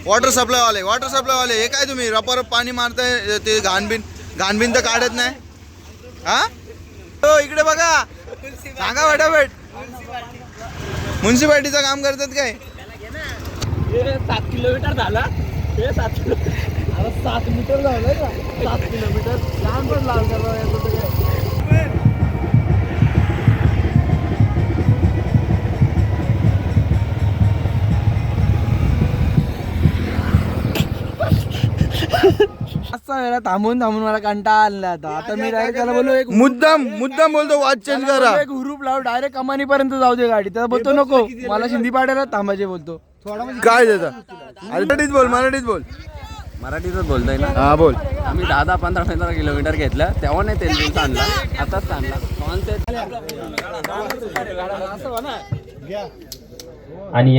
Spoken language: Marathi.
वॉटर सप्लाय वाले हे काय तुम्ही रपर पाणी मारताय ते घाणबिन तर काढत नाही हा. हो इकडे बघा सांगा फटाफट म्युन्सिपाल्टीचं काम करतात काय. 7 किलोमीटर झाला हे 7 मीटर झालं का 7 किलोमीटर लांब पण लावलं. वेळा थांबून मला कंटाळा आला आता मी डायरेक्ट त्याला बोललो एक मुद्दाम बोलतो वाच चेंज करा. एक हुरूप लाव डायरेक्ट कमानी पर्यंत जाऊ दे गाडी. त्याला बोलतो नको मला शिंदी पाड्याला थांबायचे बोलतो. काय देता मराठीत बोल मराठीतच बोलतोय ना. हा बोल. आम्ही 10-15 किलोमीटर घेतलं तेव्हा नाही तेल आणला आताच आणला. आणि